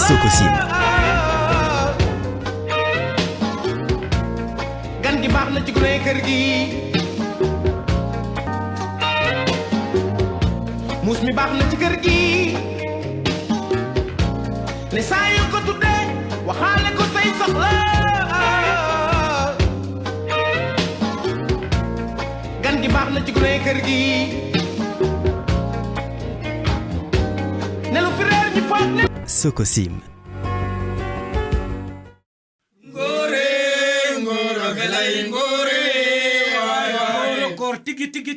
Sococim. gan gi baax na ci gune kër gi muus mi baax na ci kër gi ne saa yu ko tuddee waxaale ko say soxla gan gi baax na ci gune kër gi ne lu fi reer ñi foog ne Sococim.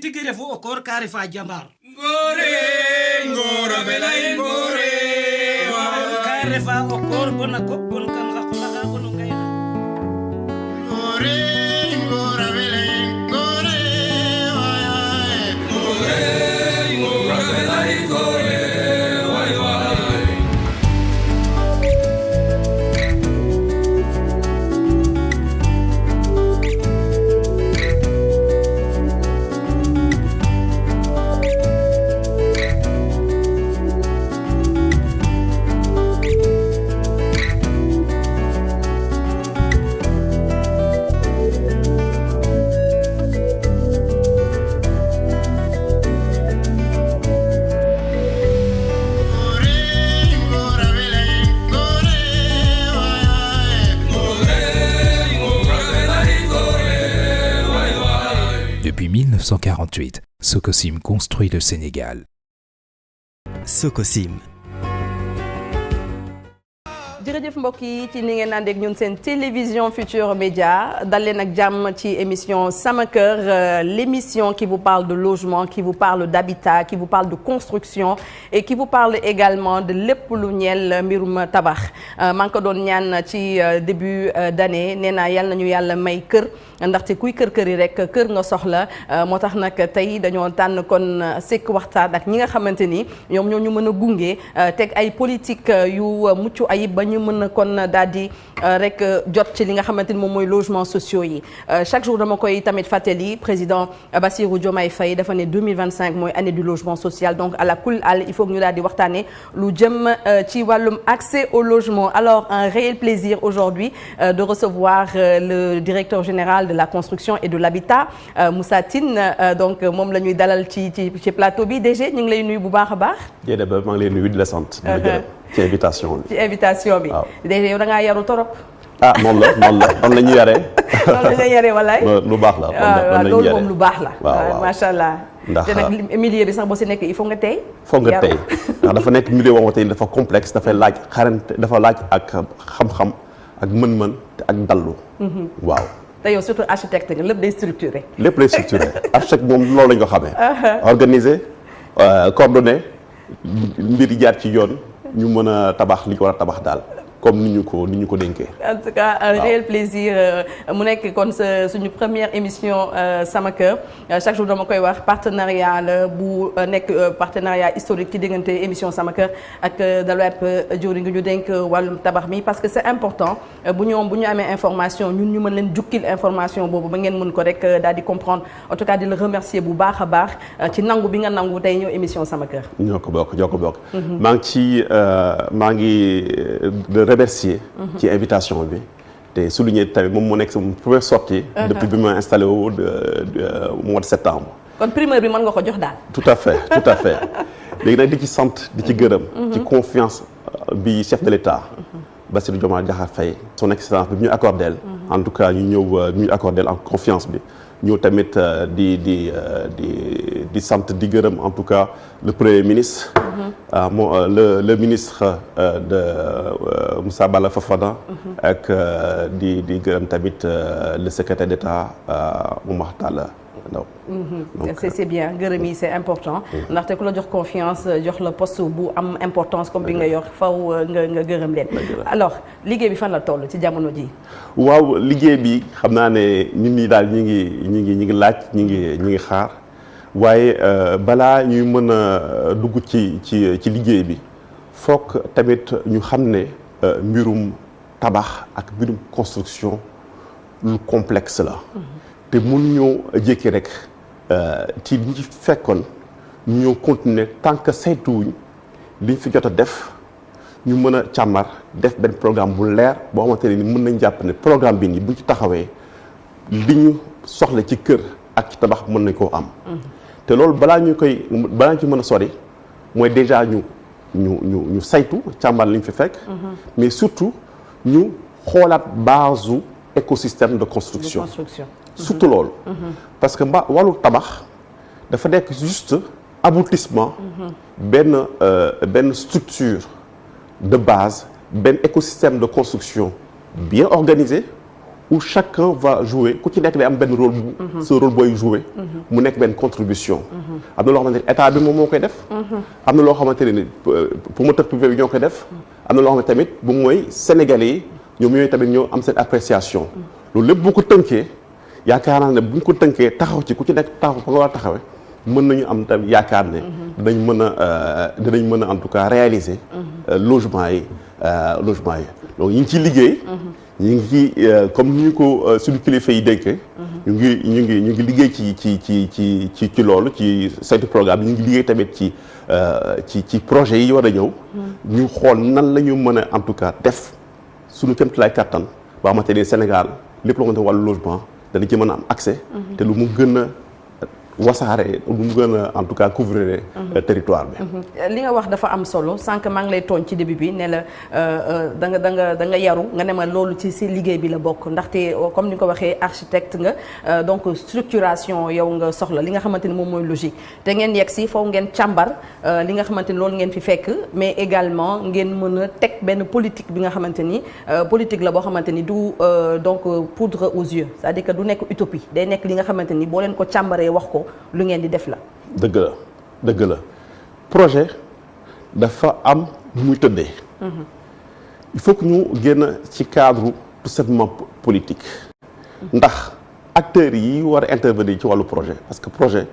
tigi refu o koor ka refa jambar ngora belay ngore ka refa o koor bona ko bon kan xa qola xa bono ngayna ngora belay ngore ngora belay ngore Depuis 1948, Sococim construit le Sénégal. Sococim. jërëjëf mbokk yi ci ni ngeen ànd ak ñun seen télévision Futurs Médias dal leen ak jàmm ci émission Sama Kër l'émission qui vous parle de logement qui vous parle d'habitat qui vous parle de construction et qui vous parle également de lépp lu ñeel mbirum tabax maa ngi ko doon ñaan ci début d'année nee naa yàlla nañu yàlla may kër ndaxte kuy kër-kër yi rek kër nga soxla moo tax nag tey dañoo tànn kon sekk waxtaan ak ñi nga xamante ni ñoom ñoo ñu mën a gunge teg ay politique yu mucc ayib ba ñu mën a kon daal di rek jot ci li nga xamante ni moom mooy logements sociaux yi chaque jour dama koy tamit fàttali président Bassirou Diomaye Faye dafa ne 2025 mooy année du logement social donc à la kul al il faut que ñu daal di waxtaane lu jëm ci wàllum accès au logement alors un réel plaisir aujourd'hui de recevoir le directeur général de la construction et de l'habitat Moussa Tine donc moom la ñuy dalal ci plateau bi DG ñu ngi lay nuyu bu baax a baax. jërëjëf maa ngi lay nuyu di la sant. di la gërëm ci invitation bi. ci invitation bi. waaw DG yow da ngaa yaru torop. ah noonu la ñuy yaree. noonu la ñuy yaree walaay. lu baax la. waaw loolu moom lu baax la. waaw macha allah. ndax te nag milieu bi sax boo si nekk il faut nga tey. foog nga tey ndax dafa nekk milieu boo xamante ni dafa complexe dafay laaj xarante dafa laaj ak xam-xam ak mën-mën te ak dallu. waaw. te yow surtout architecte nga lépp day structuré. lépp lay structuré architecte moom loolu lañ ko xamee. organiser coordonner mbir yi jaar ci yoon ñu mën a tabax li ñu war a tabax daal comme ni ñu ko dénkee. en tout cas un réel plaisir mu nekk kon suñu première émission Sama Kër chaque jour dama koy wax partenariat la bu nekk partenariat historique ci diggante émission Sama Kër ak Dalweb jori ngi ñu dénk wàllum tabax mi parce que c'est important bu ñu amee information ñun ñu mën leen jukkil information boobu ba ngeen mën ko rek daal di comprendre en tout cas di la remercier bu baax a baax ci nangu bi nga nangu tey ñëw émission Sama Kër. ñoo ko bokk. maa ngi remercier ci invitation bi te souligner tamit moom moo nekk sama première sortie depuis bi ma installé au mois de septembre. kon primeur bi mën nga ko jox daal. tout à fait léegi nag di ci sant di ci gërëm. ci confiance bi chef de l'État Bassirou Diomaye Diakhar Faye son excellence bi ñu accordeel en tout cas ñu ñëw ñu accordeel en confiance bi ñëw tamit di sant di gërëm en tout cas le premier ministre. le ministre de Moussa Bala Fofana. ak di gërëm tamit le secrétaire d'État Oumar Talla Ndaw. c'est bien gërëm yi c'est important. ndaxte ku la jox confiance jox la poste bu am importance comme bi nga yor faw nga gërëm leen. alors liggéey bi fan la toll ci jamono ji. waaw liggéey bi xam naa ne nit ñi daal ñi ngi laaj ñi ngi xaar. waaye balaa ñuy mën a dugg ci liggéey bi foog tamit ñu xam ne mbirum tabax ak mbirum construction lu complexe la. te mënuñoo jékki rek ci li fekkoon ñu ñoo continuer tant que saytuwuñ liñ fi jot a def ñu mën a càmmar def benn programme bu leer boo xamante ne ni mën nañ jàpp ne programme bi nii buñ ci taxawee li ñu soxla ci kër ak ci tabax mën nañ koo am. te loolu balaa ñu ci mën a sori mooy déjà ñu saytu càmbar li ñu fi fekk. mais surtout ñu xoolaat base u écosystème de construction. surtout loolu. parce que wàllu tabax dafa nekk juste aboutissement. benn structure de base benn écosystème de construction bien organisé où chacun va jouer ku ci nekk day am benn rôle bu ce rôle booy jouer mu nekk benn contribution am na loo xamante ne état bi moom moo koy def am na loo xamante ne promoteur privé bi ñoo koy def am na loo xamante tamit bu mooy sénégalais yi ñoom ñooy tamit ñoo am seen appréciation loolu lépp bu ko tënkee yaakaar naa ne bu ñu ko tënkee taxaw ci ku ci nekk taxaw fa nga war a taxawee mën nañu am tamit yaakaar ne dinañ mën a en tout cas réaliser logement yi donc ñu ngi ciy liggéey ñu ngi comme ni ñu ko suñu kilifa yi dénkee ñu ngi liggéey ci loolu ci saytu programme bi ñu ngi liggéey tamit ci projet yi war a ñëw ñu xool nan la ñu mën a en tout cas def suñu kéemtalaay kattan ba xamante ne Sénégal lépp loo xamante ne wàllu logement dana ci mën a am accès te lu mu gën a wasaare lu mu gën a en tout cas couvrir territoire bi. li nga wax dafa am solo sànq maa ngi lay tooñ ci début bi ne la da nga yaru nga ne ma loolu ci si liggéey bi la bokk ndaxte comme ni nga ko waxee architecte nga donc structuration yow nga soxla li nga xamante ni moom mooy logique te ngeen yegg si foofu ngeen càmbar li nga xamante ni loolu ngeen fi fekk mais également ngeen mën a teg benn politique bi nga xamante ni politique la boo xamante ni du donc poudre aux yeux c'est-à-dire que du nekk utopie day nekk li nga xamante ni boo leen ko càmbaree wax ko lu ngeen di def la. dëgg la projet dafa am nu muy tëddee. il faut que ñu génn ci cadre tout simplement politique. ndax acteurs yi war a intervenir ci wàllu projet parce que projet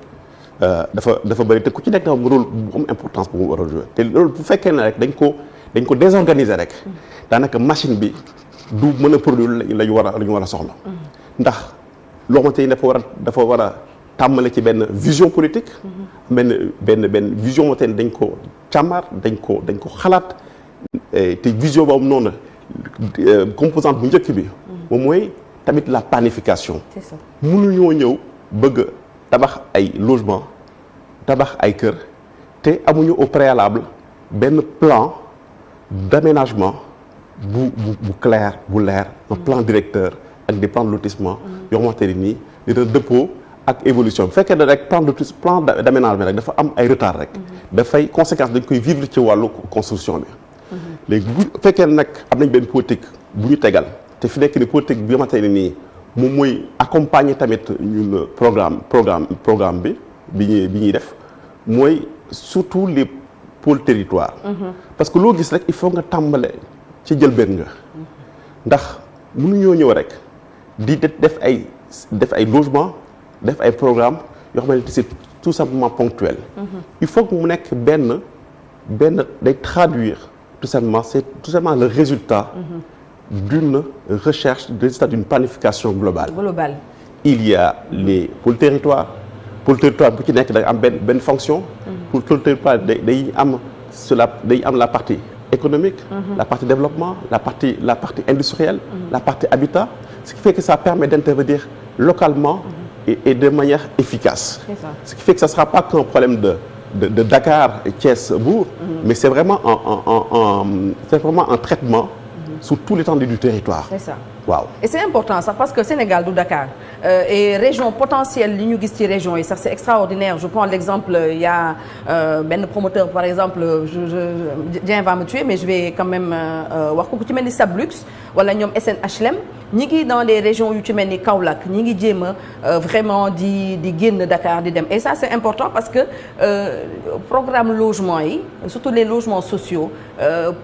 dafa bëri te ku ci nekk dafa am rôle bu am importance bu mu war a jouer te loolu bu fekkee ne rek dañ ko désorganiser rek daanaka machine bi du mën a produire la ñu war a soxla. ndax loo xamante ni dafa war a tàmmale ci benn vision politique. benn vision moo te dañ ko càmmar dañ ko xalaat te vision boobu noonu composante bu njëkk bi. moom mooy tamit la planification. c'est ça mënuñoo ñëw bëgg tabax ay logement tabax ay kër te amuñu au préalable benn plan d'aménagement bu clair bu leer un plan directeur ak des plans de lotissement yoo xamante ne nii dina dëppoo ak évolution bu fekkee ne rek plan d'aménagement rek dafa am ay retard rek dafay conséquence dañ koy vivre ci wàllu construction bi léegi bu fekkee nag am nañ benn politique bu ñu tegal te fi nekk ni politique bi nga xamante ne nii moom mooy accompagner tamit ñun programme bi ñuy def mooy surtout les pôles territoires parce que loo gis rek il faut nga tàmbale ci jëlbeen nga ndax mënuñoo ñëw rek di def ay logement def ay programme yoo xamante ne c'est tout simplement ponctuel il faut que mu nekk benn day traduire tout simplement le résultat d'une recherche le résultat d'une planification globale il y a les pôles territoires bu ci nekk da am benn fonction pôle territoire day am la partie économique la partie développement la partie industrielle la partie habitat ce qui fait que ça permet d'intervenir localement et de manière efficace. Ce qui fait que ça ne sera pas qu'un problème de Dakar et Thiès Bourg, mais c'est vraiment un traitement sur tout l'étendue du territoire. C'est ça. Waaw. Et c'est important sax parce que Sénégal du Dakar et région potentielle li ñu gis ci région yi sax c'est extraordinaire. Je prends l'exemple il y a benn promoteur par exemple Dieng va me tuer mais je vais quand même wax ko ku ci mel ni Sablux wala ñoom SNHLM ñi ngi dans des régions yu ci mel ni Kaolack ñi ngi jéem a vraiment di génn Dakar di dem et ça c'est important parce que programme logement yi surtout les logements sociaux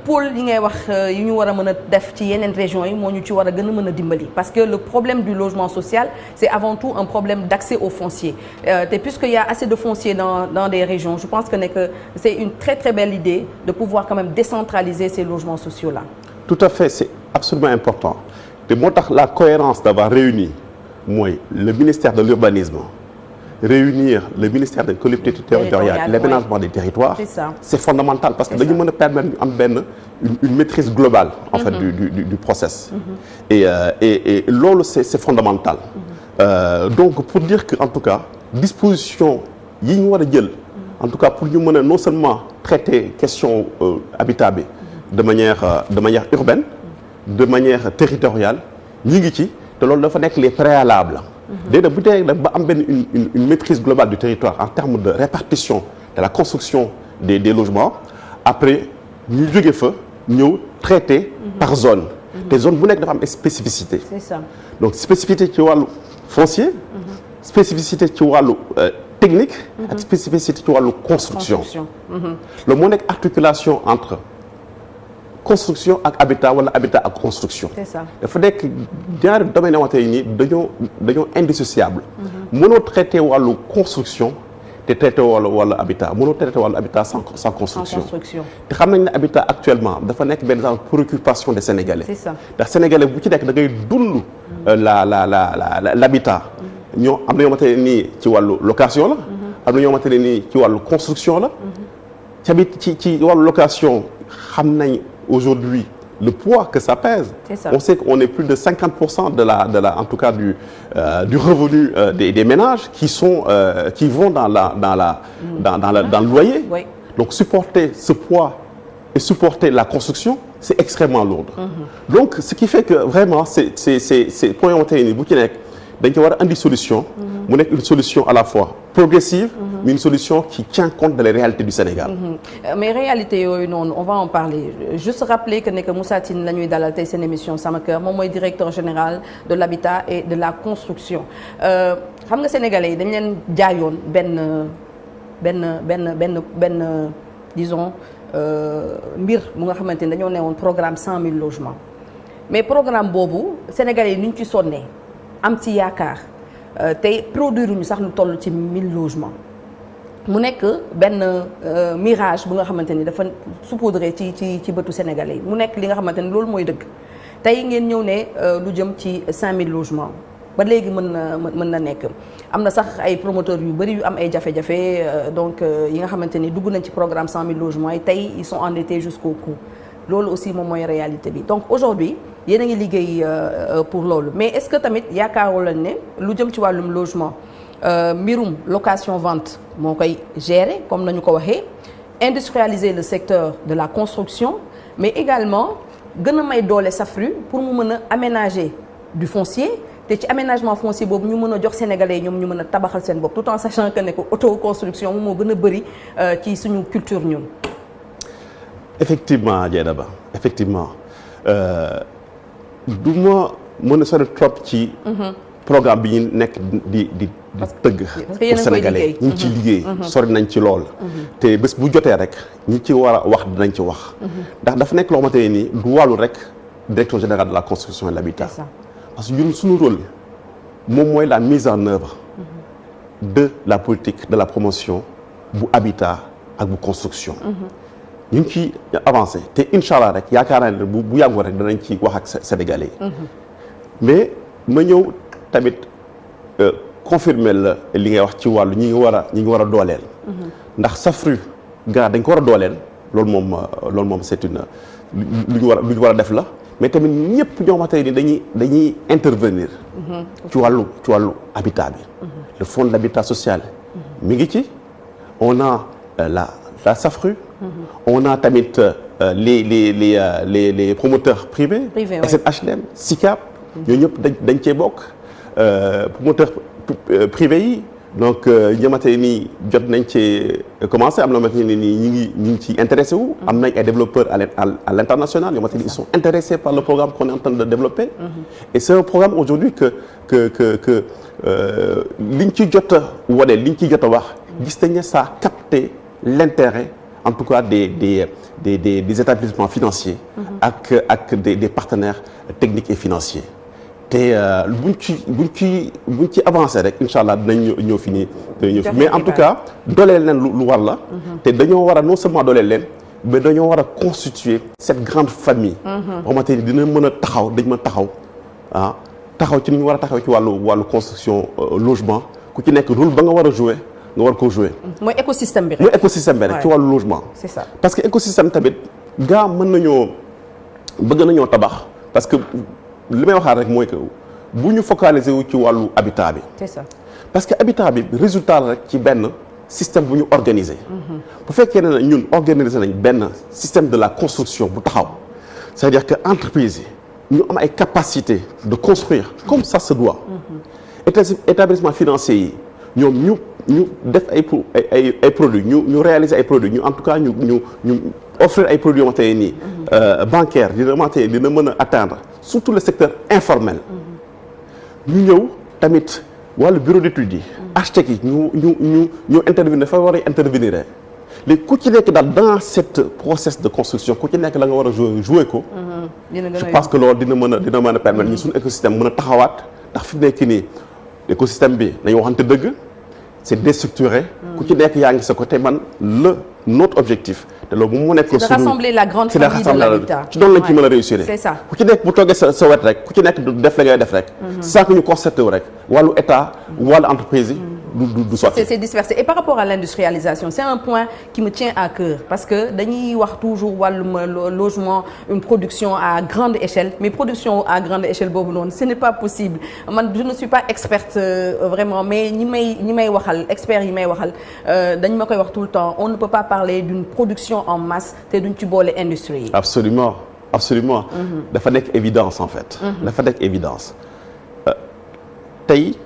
pôle yi ngay wax yi ñu war a mën a def ci yeneen régions yi moo ñu ci war a gën a mën a dimbali parce que le problème du logement social c'est avant tout un problème d'accès au foncier te puisqu'il y a assez de foncier dans des régions je pense que c'est une très très belle idée de pouvoir quand même décentraliser ces logements sociaux là. Tout à fait, c'est absolument important te moo tax la cohérence d'avoir réuni mooy le ministère de l'urbanisme réunir le ministère des collectivités territoriales, l'aménagement des territoires, c'est fondamental parce que dañu mën a permettre ñu am une maîtrise globale en fait du process. Et loolu c'est fondamental. Donc pour dire que en tout cas disposition yi ñu war a jël en tout cas pour ñu mën a non seulement traiter question habitat bi de manière urbaine, de manière territoriale ñi ngi ci te loolu dafa nekk les préalables. Déedéet bu dee ba am une maîtrise globale du territoire en termes de répartition de la construction des logements après ñu jóge fa ñëw traiter par zone. te zone bu nekk dafa am spécificité. C'est ça. Donc spécificité ci wàllu foncier. Spécificité ci wàllu technique. ak spécificité ci wàllu construction. loolu moo nekk articulation entre construction ak habitat wala habitat ak construction. C'est ça. dafa nekk ñaari domaines yoo xamante ni dañoo indissociable. mënoo traité wàllu construction te traité wàllu habitat mënoo traité wàllu habitat sans construction. te xam nañ ne habitat actuellement dafa nekk benn genre préoccupation des Sénégalais. C'est ça. ndax Sénégalais bu ci nekk da ngay dund l'habitat. ñoo am na yoo xamante ne nii ci wàllu location la. am na ñoo xamante ne nii ci wàllu construction la. ci wàllu location xam nañ aujourd'hui le poids que ça pèse. C'est ça. On sait qu'on est plus de 50% de la en tout cas du revenu des ménages qui vont dans le loyer. Oui. Donc supporter ce poids et supporter la construction, c'est extrêmement lourd. Donc ce qui fait que vraiment c'est point yoo xamante ni bu ci nekk dañ ko war a andi solution. mu nekk une solution à la fois progressive. mais une solution qui tient compte de les réalités du Sénégal. Mais réalité yooyu noonu on va en parler juste rappeler que Moussa Tine la ñuy dalal tey seen émission Sama Kër moom mooy directeur général de l'habitat et de la construction xam nga sénégalais yi dañ leen jaayoon benn disons mbir mu nga xamante ni dañoo newoon programme 100 000 logements mais programme boobu sénégalais yi ni ñu ci sonnee am ci yaakaar tey produire ñu sax lu toll ci 1000 logements. mu nekk benn mirage bu nga xamante ni dafa saupoudré ci bëtu sénégalais yi mu nekk li nga xamante ni loolu mooy dëgg tey ngeen ñëw ne lu jëm ci 5000 logements ba léegi mën na nekk am na sax ay promoteurs yu bëri yu am ay jafe-jafe donc yi nga xamante ni dugg nañ ci programme 100 000 logements yi tey ils sont endettés jusqu'au cou loolu aussi moom mooy réalité bi donc aujourd'hui yéen a ngi liggéey pour loolu mais est-ce que tamit yaakaaru leen ne lu jëm ci wàllum logement mbirum location vente moo koy gérer comme nañu ko waxee industrialiser le secteur de la construction mais également gën a may doole SAFRU pour mu mën a aménager du foncier te ci aménagement foncier boobu ñu mën a jox sénégalais yi ñoom ñu mën a tabaxal seen bopp tout en sachant que ne ko autoconstruction moo gën a bëri ci suñu culture ñun. Effectivement Dieynaba effectivement du ma mën a sori trop ci. programme bi ñu nekk di tëgg pour sénégalais ñi ngi ciy liggéey sori nañ ci lool te bés bu jotee rek ñi ci war a wax dinañ ci wax ndax dafa nekk loo xamante ne nii du wàllu rek directeur général de la construction et de l'habitat parce que ñun suñu rôle moom mooy la mise en œuvre de la politique de la promotion bu habitat ak bu construction ñu ngi ciy avancé te incha allah rek yaakaar naa ne bu yàggoo rek danañ ci wax ak sénégalais yi mais ma ñëw tamit confirmer la li ngay wax ci wàllu ñi ngi war a dooleel. ndax SAFRU dañ ko war a dooleel loolu moom c'est une lu ñu war a def la mais tamit ñëpp ñoo xamante ni dañuy intervenir. ci wàllu habitat bi. le fonds de l'habitat social. mi ngi ci on a la SAFRU. on a tamit les promoteurs privés. SNHLM SICAP. ñooñu ñëpp dañ cee bokk. promoteurs privés yi donc ñamate nii jot nañ ci commencé am na xamante ne nii ñi ngi ci intéressé wu. am nañ ay développeurs à l'international ñamate ni ils sont intéressés par le programme qu'on est en train de développer. Et c'est un programme aujourd'hui que liñ ci jot a wane liñ ci jot a wax. gis nañ ne ça a capté l'intérêt en tout cas des établissements financiers. ak des partenaires techniques et financiers. te buñ ci avancé rek incha allah dinañ ñëw fi nii mais en tout cas dooleel leen lu war la. te dañoo war a non seulement dooleel leen mais dañoo war a constituer cette grande famille. boo xamante ni dina mën a taxaw taxaw ci ni ñu war a taxaw ci wàllu construction logement ku ci nekk rôle ba nga war a jouer nga war koo jouer. mooy écosystème bi rek. mooy écosystème bi rek ci wàllu logement. c'est ça parce que écosystème tamit gaa bëgg nañoo tabax parce que li may waxaat rek mooy que bu ñu focaliser wu ci wàllu habitat bi. c'est ça parce que habitat bi résultat la rek ci benn système bu ñu organiser. bu fekkee ne ñun organiser nañ benn système de la construction bu taxaw c'est-à-dire que entreprise yi ñu am ay capacité de construire comme ça se doit. établissement financier yi ñoom ñu def ay produits ñu réaliser ay produits ñu en tout cas ñu offrir ay produits yoo xamante ne nii bancaire dina mën a atteindre surtout le secteur informel. ñu ñëw tamit wàllu bureau d'études yi. architectes yi ñu intervenir dafa war a intervenir léegi ku ci nekk daal dans cette process de construction ku ci nekk la nga war a jouer ko. je pense que loolu dina mën a permettre ñu suñu écosystème mën a taxawaat ndax fi mu nekk nii écosystème bi nañu waxante dëgg. c'est déstructuré. ku ci nekk yaa ngi sa côté notre objectif. te loolu mu nekk. c'est de rassembler la grande famille de l'habitat. ci noonu lañ ci mën a réussir. c'est ça ku ci nekk bu toogee sa wet rek ku ci nekk def la ngay def rek. sans que ñu concerté wu rek wàllu état wàllu entreprise yi. du sotti. c'est dispersé et par rapport à l'industrialisation c'est un point qui me tient à cœur parce que dañuy wax toujours wàllum logement une production à grande échelle mais production à grande échelle boobu noonu ce n'est pas possible man je ne suis pas experte vraiment mais ñi may waxal experts yi may waxal dañ ma koy wax tout le temps on ne peut pas parler d'une production en masse te duñ ci boole industrie yi. absolument dafa nekk évidence en fait. dafa nekk évidence tey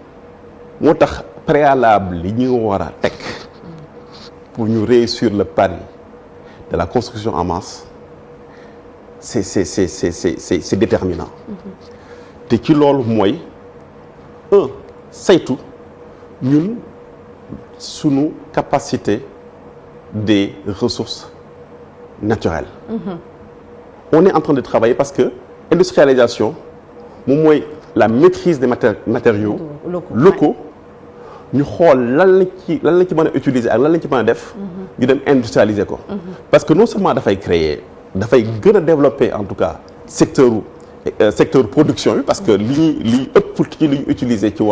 moo tax. préalable li ñu war a teg pour ñu réussir le pari de la construction en masse c'est déterminant te ci loolu mooy saytu ñun sunu capacité des ressources naturelles. On est en train de travailler parce que industrialisation moom mooy la maîtrise des matériaux locaux. ñu xool lan la ci mën a utiliser ak lan la ci mën a def. ñu dem industrialiser ko. parce que non seulement dafay gën a développer en tout cas secteur production bi parce que li ëpp ci li ñu utiliser ci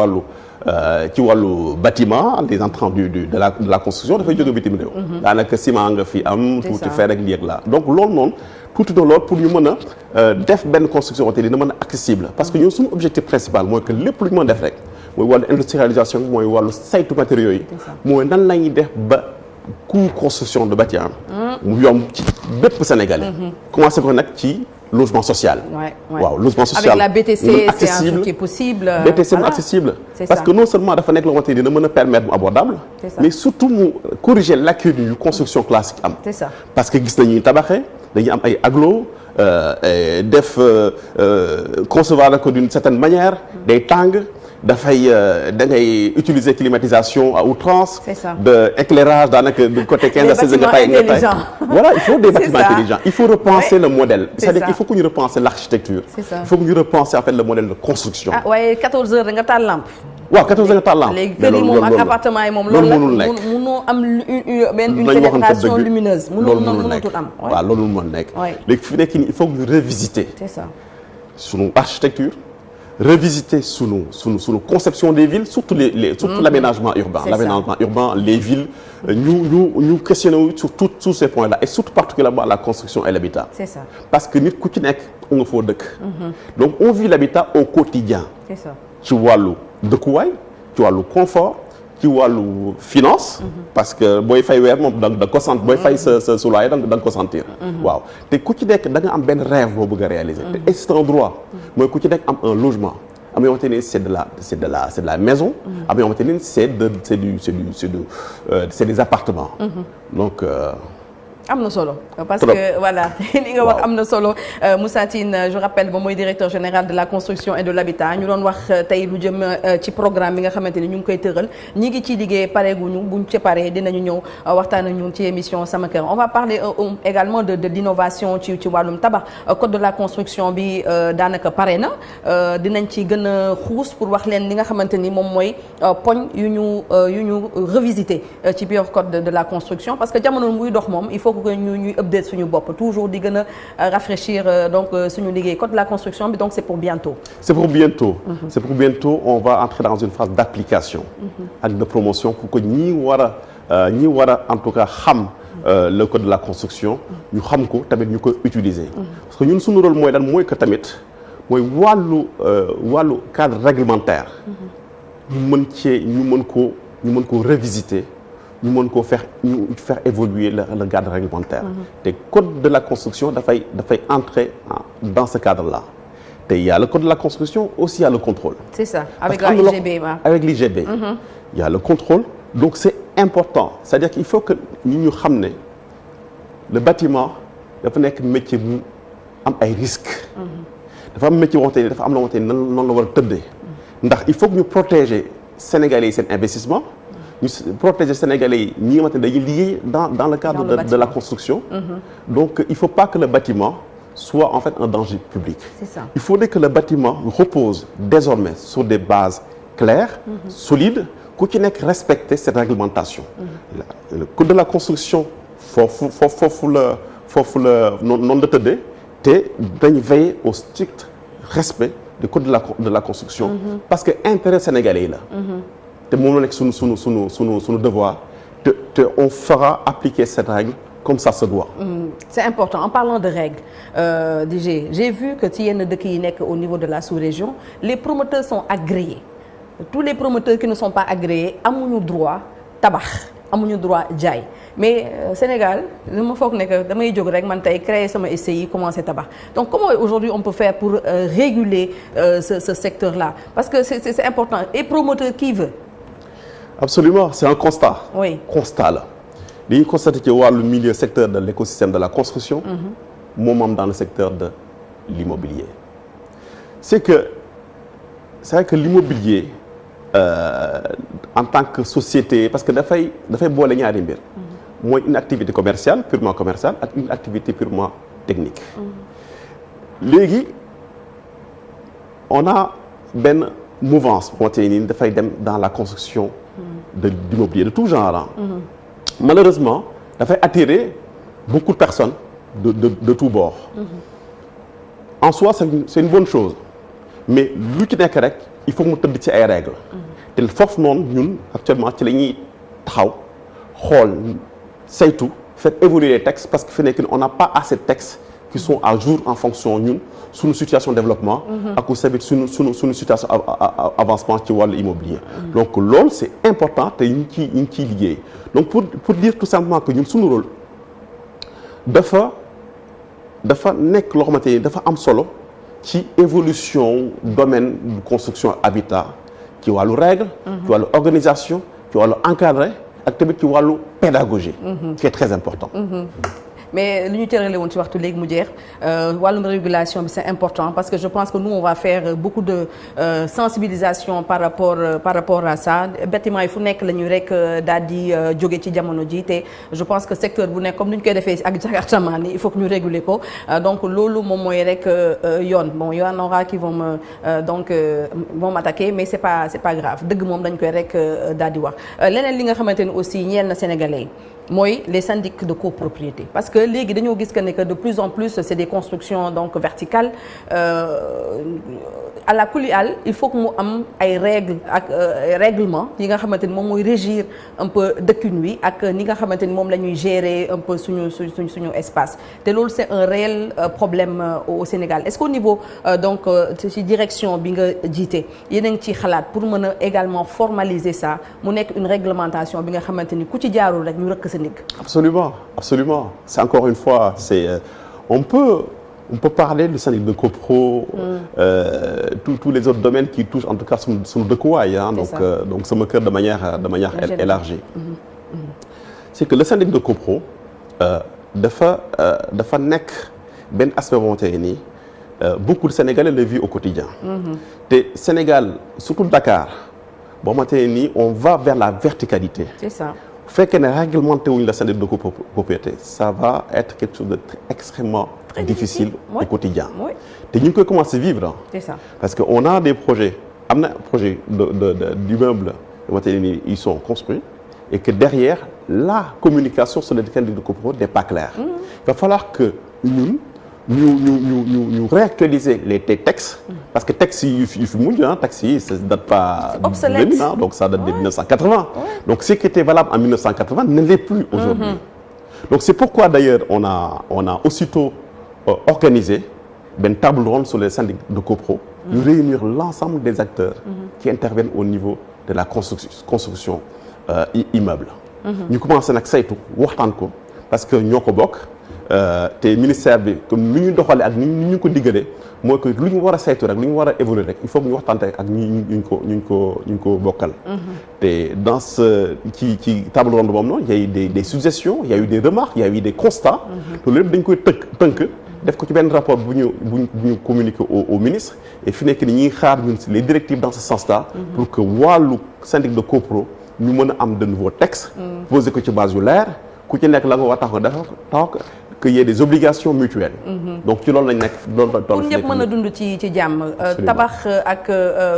wàllu bâtiment les entrants de la construction dafay jóge bitim réew. daanaka ciment nga fi am. tuuti fer ak lii ak laa donc loolu noonu tuuti na lool pour ñu mën a def benn construction te dina mën a accessible parce que ñun suñu objectif principal mooy que lépp lu ñu mën a def rek. mooy wàllu industrialisation mooy wàllu saytu matériaux yi. mooy nan la ñuy def ba coût construction de bâtiment mu yomb ci bépp Sénégalais. commencé ko nag ci logement social. waaw logement social. avec la BTC c'est un truc qui est possible. BTC mu accessible. parce que non seulement dafa nekk loo xamante ni dina mën a permettre mu abordable. mais surtout mu corriger lacune yu construction classique am. c'est ça parce que gis nañu tabaxee dañuy am ay agglo def concevoir la ko d'une certaine manière day tàng. dafay da ngay utiliser climatisation à outrance. c'est ça de éclairage daanaka du côté 15 à 16 nga tay voilà il faut des bâtiments intelligents il faut repenser le modèle. c'est-à-dire il faut que ñu repenser l'architecture. c'est ça il faut que ñu repenser en fait le modèle de construction. ah waaye 14 heures da nga taal lampe. waaw 14 heures nga taal lampe. léegi kër yi moom ak appartement yi moom loolu la mënoo am une pénétration lumineuse. loolu mënul nekk waaw loolu mënul nekk. léegi fi nekk nii il faut que ñu revisiter. c'est ça sunu architecture. revisiter sunu conception des villes surtout l'aménagement urbain. L'aménagement urbain, les villes ñu questionner sur tous ces points-là et surtout particulièrement la construction et l'habitat. C'est ça. Parce que nit ku ci nekk nga foo dëkk. Donc on vit l'habitat au quotidien. C'est ça. ci wàllu dëkkuwaay ci wàllu confort ci wàllu finance. parce que booy fay weer moom da nga ko sentir booy fay sa loyer da nga ko sentir. waaw te ku ci nekk da nga am benn rêve boo bëgg a réaliser. te c'est un droit. mooy ku ci nekk am un logement. am yoo xamante ni c'est de la maison. am yoo xamante ni c'est des appartements. donc. am na solo parce que voilà li nga wax am na solo Moussa Tine je rappelle moom mooy directeur général de la construction et de l'habitat ñu doon wax tey lu jëm ci programme bi nga xamante ni ñu ngi koy tëral ñi ngi ci liggéey pareeguñu buñ ci paree dinañu ñëw waxtaan ak ñun ci émission Sama Kër on va parler également de l'innovation ci wàllum tabax code de la construction bi daanaka pare na dinañ ci gën a xuus pour wax leen li nga xamante ni moom mooy poñ yu ñu revisiter ci biir code de la construction parce que jamono muy dox moom il faut que que ñuy update suñu bopp toujours di gën a rafraîchir donc suñu liggéey code de la construction bi donc c'est pour bientôt. C'est pour bientôt. C'est pour bientôt. On va entrer dans une phase d'application ak de promotion pour que ñi war a en tout cas xam le code de la construction ñu xam ko tamit ñu koy utiliser. Parce que ñun suñu rôle mooy lan mooy que tamit mooy wàllu cadre réglementaire. ñu mën ko revisiter. ñu mën koo faire évoluer le cadre réglementaire. te code de la construction dafay entrer dans ce cadre-là. te il y a le code de la construction aussi il y a le contrôle. C'est ça avec la IGB. Avec l'IGB. Il y a le contrôle donc c'est important c'est-à-dire qu'il faut que ñu xam ne le bâtiment dafa nekk métier bu am ay risques. dafa am métier wante dafa am la wante noonu la war a tëddee. ndax il faut que ñu protéger Sénégalais yi seen investissement. ñu protéger Sénégalais yi ñi nga xamante ne dañuy liggéey dans le cadre de la construction. Donc il faut pas que le bâtiment soit en fait un danger public. C'est ça. Il faudrait que le bâtiment repose désormais sur des bases claires, solides, ku ci nekk respecter cette réglementation. Le code de la construction foofu la noonu la tëddee te dañu veiller au strict respect du code de la construction. Parce que intérêt sénégalais yi la. te moom la nekk sunu devoir te on fera appliquer cette règle comme ça se doit. C'est important en parlant de règles DG j'ai vu que ci yenn dëkk yi nekk au niveau de la sous-région les promoteurs sont agréés tous les promoteurs qui ne sont pas agréés amuñu droit tabax amuñu droit jaay mais Sénégal li ma foog ne que damay jóg rek man tey créer sama SCI commencer tabax donc comment aujourd'hui on peut faire pour réguler ce secteur-là parce que c'est important et promoteur qui veut. Absolument c'est un constat. Oui constat la li ñu constaté ci wàllu milieu secteur de l'écosystème de la construction. moom am dans le secteur de l'immobilier. C'est vrai que l'immobilier en tant que société parce que dafay boole ñaari mbir. mooy une activité commerciale purement commerciale ak une activité purement technique. léegi on a benn mouvance moo tey nii dafay dem dans la construction. d'immobilier de tout genre. Malheureusement dafay attirer beaucoup de personnes de tous bords. En soi c'est une bonne chose mais lu ci nekk rek il faut mu tëdd ci ay règles. te foofu noonu ñun actuellement ci la ñuy taxaw xool saytu faire évoluer les textes parce que fi nekk on n'a pas assez de textes qui sont à jour en fonction ñun suñu situation de développement. ak aussi suñu situation avancement ci wàllu immobilier. donc loolu c'est important te ñu ngi ciy liggéey donc pour dire tout simplement que ñun suñu rôle dafa nekk loo xamante ni dafa am solo ci évolution domaine de construction habitat ci wàllu règle. ci wàllu organisation ci wàllu encadré ak tamit ci wàllu pédagogie. qui est très important. mais li ñu tërale woon ci waxtu léegi mu jeex wàllum régulation bi c'est important parce que je pense que nous on va faire beaucoup de sensibilisation par rapport à ça bâtiment yi fu nekk la ñu rek daal di jóge ci jamono ji te je pense que secteur bu nekk comme ni ñu koy defee ak jakartamaan ni il faut que ñu réguler ko donc loolu moom mooy rek yoon bon y en aura qui vont vont m'attaquer mais c'est pas grave dëgg moom dañ koy rek daal di wax leneen li nga xamante ni aussi ñeel na sénégalais mooy les syndics de copropriété parce que léegi dañoo gis que de plus en plus c'est des constructions donc verticales à la kulli il faut que mu am ay règles ak règlement yi nga xamante ni moom mooy régir un peu dëkkin wi ak ni nga xamante ni moom la ñuy gérer un peu suñu espace te loolu c'est un réel problème au Sénégal est-ce qu'au niveau donc ci direction bi nga jiite yéen a ngi ciy xalaat pour mën a également formaliser ça mu nekk une réglementation bi nga xamante ni ku ci jaarul rek ñu rëkk sa ndigg. Absolument c'est encore une fois on peut parler du syndic de copro tous les autres domaines qui touchent en tout cas suñu dëkkuwaay donc sama kër de manière élargie. C'est que le syndic de copro dafa nekk benn aspect boo xamante ni beaucoup de Sénégalais le vivent au quotidien. te Sénégal surtout Dakar boo xamante ni on va vers la verticalité. C'est ça. bu fekkee ne réglementé wuñ la syndic de copropriété ça va être quelque chose de extrêmement difficile au quotidien. te ñu ngi koy commencer vivre. C'est ça. Parce que on a des projets am na projet d'immeubles yoo xamante ni ils sont construits et que derrière la communication sur le syndic de copropriété n'est pas claire. Il va falloir que nous réactualiser les textes, parce que textes yi fi mujj textes yi ça date pas obsolète, donc ça date de 1980. Donc ce qui était valable en 1980 ne l'est plus aujourd'hui. Donc c'est pourquoi d'ailleurs on a aussitôt organisé une table ronde sur les syndics de copro, nous réunir l'ensemble des acteurs qui interviennent au niveau de la construction immeuble. Ñu commencé nag saytu waxtaan ko parce que ñoo ko bokk. te ministère bi comme ni ñu doxalee ak ni ñu ko diggalee mooy que lu ñu war a saytu rek lu ñu war a évoluer rek il faut que ñu waxtaante ak ñu ko bokkal. te dans ci table ronde boobu noonu il y a eu des suggestions, il y a eu des remarques, il y a eu des constats. loolu lépp dañ koy tënk def ko ci benn rapport bu ñu communiquer au ministre et fi nekk ni ñi ngi xaar ñun les directives dans ce sens-là. pour que wàllu syndic de copro ñu mën a am de nouveaux textes. poser ko ci base yu leer ku ci nekk la nga war a taxaw qu'il y ait des obligations mutuelles. donc ci loolu lañ nekk loolu pour ñëpp mën a dund ci jàmm. tabax ak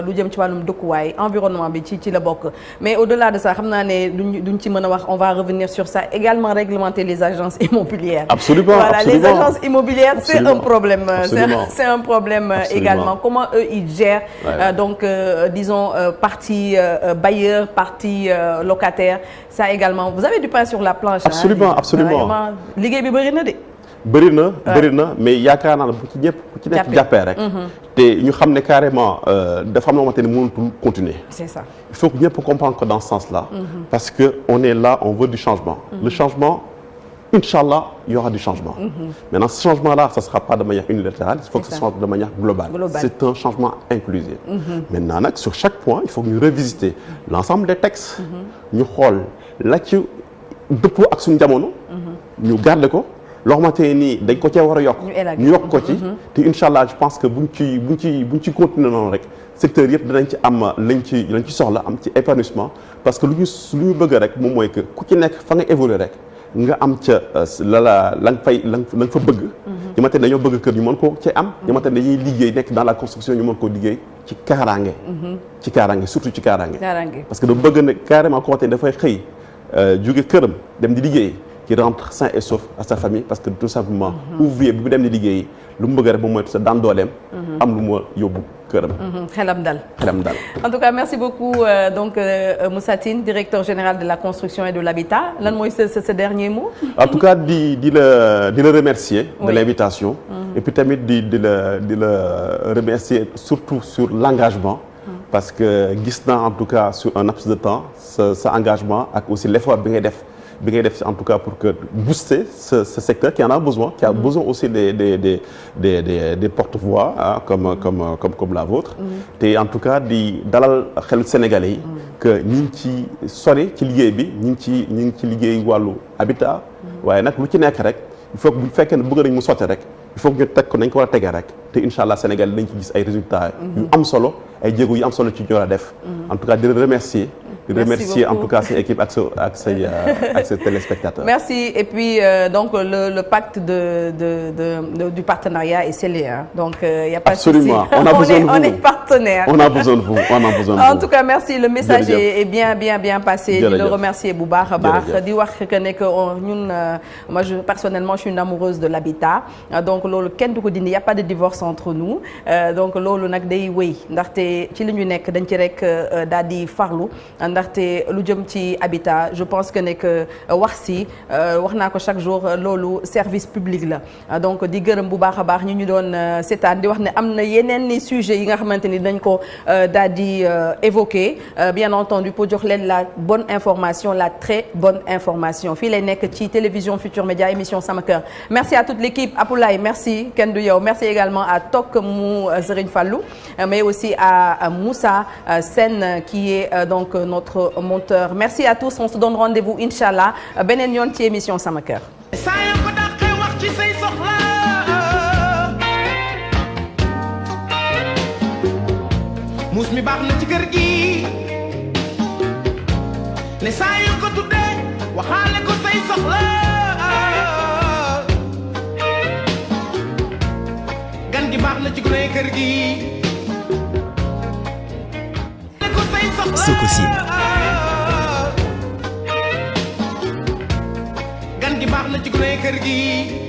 lu jëm ci wàllum dëkkuwaay environnement bi ci la bokk mais au-delà de ça xam naa ne duñ ci mën a wax on va revenir sur ça également réglementer les agences immobilières. Absolument. Voilà, absolument. les agences immobilières Absolument. c'est un problème. Absolument. C'est un problème également comment eux ils gèrent. Donc disons partie bailleur partie locataire ça également vous avez du pain sur la planche. Absolument absolument liggéey bi bëri na de. bëri na mais yaakaar naa ne bu ci nekk jàppee rek. te ñu xam ne carrément dafa am loo xamante ne mënatul continuer. C'est ça. Il faut que ñëpp comprendre que dans ce sens-là. parce que on est là on veut du changement. Le changement Inch'Allah il y aura du changement. Maintenant ce changement-là ça sera pas de manière unilatérale il faut que ce soit de manière globale. C'est un changement inclusif. Maintenant nag sur chaque point il faut que ñu revisiter l'ensemble des textes. ñu xool la ci dëppoo ak suñu jamono. ñu garder ko. loo xamante ne nii dañ ko cee war a yokk ñu yokk ko ci te incha allah je pense que buñ ci continuer noonu rek secteur yëpp dinañ ci am lañ ci soxla am ci épanouissement parce que lu ñu bëgg rek moom mooy que ku ci nekk fa nga évoluer rek nga am ca la nga fa bëgg ñu xamante ne dañoo bëgg kër ñu mën ko ci am ñu xamante ne dañuy liggéey nekk dans la construction ñu mën koo liggéey ci kaaraange surtout ci kaaraange parce que da bëgg ne carrément ko xamante ne dafay xëy jóge këram dem di liggéey qui rentre sain et sauf à sa famille parce que tout simplement ouvrier bi dem di liggéey lu mu bëgg rek moom mooy sa daan dooleem am lu ma yóbbu këram xelam dal en tout cas merci beaucoup donc Moussa Tine directeur général de la construction et de l'habitat lan mooy ce dernier mot en tout cas di la remercier de l'invitation et puis tamit di la remercier surtout sur l'engagement parce que gis naa en tout cas sur un laps de temps sa engagement ak aussi l'effort bi ngay def en tout cas pour que booster ce secteur qui en a besoin qui a besoin aussi des porte-voix comme la vôtre te en tout cas di dalal xelu Sénégalais yi que ñi ngi ci sori ci liggéey bi ñi ngi ci liggéey wàllu habitat waaye nag lu ci nekk rek il faut que bu fekkee ne bëgg nañ mu sotti rek il faut que ñu teg ko nañ ko war a tegee rek te incha allah Sénégal dañ ci gis ay résultats yu am solo ay jéego yu am solo ci ñor a def en tout cas di remercier en tout cas cette équipe ak ses téléspectateurs. Merci et puis donc le pacte du partenariat est scellé hein. Donc il y a pas de souci. Absolument. On est partenaire. On a besoin de vous. En tout cas merci le message est bien passé. Di le remercier bu baax a baax di wax que ne que ñun moi personnellement je suis une amoureuse de l'habitat donc loolu kenn du ko dindi y a pas de divorce entre nous donc loolu nag day wéy ndaxte ci li ñu nekk dañ ci rek daal di farlu. ndaxte lu jëm ci habitat je pense que ne que wax naa ko chaque jour loolu service public la donc di gërëm bu baax a baax ñu doon seetaan di wax ne am na yeneen ni sujets yi nga xamante ni dañ ko daal di évoquer bien entendu pour jox leen la bonne information la très bonne information fii lay nekk ci télévision Futur Média émission Sama Kër merci à toute l'équipe Apoulaye merci kenn du yow merci également à Tok mu Serigne Fallou mais aussi à Moussa Sène qui est donc notre monteur merci à tous on se donne rendez-vous inchallah beneen yoon ci émission Sama Kër. saa yoo ko dàqee wax ci say soxla muus mi baax na ci kër gi ne saa yoo ko tuddee waxaale ko say soxla gan gi baax na ci gune kër gi Sococim gune kër gi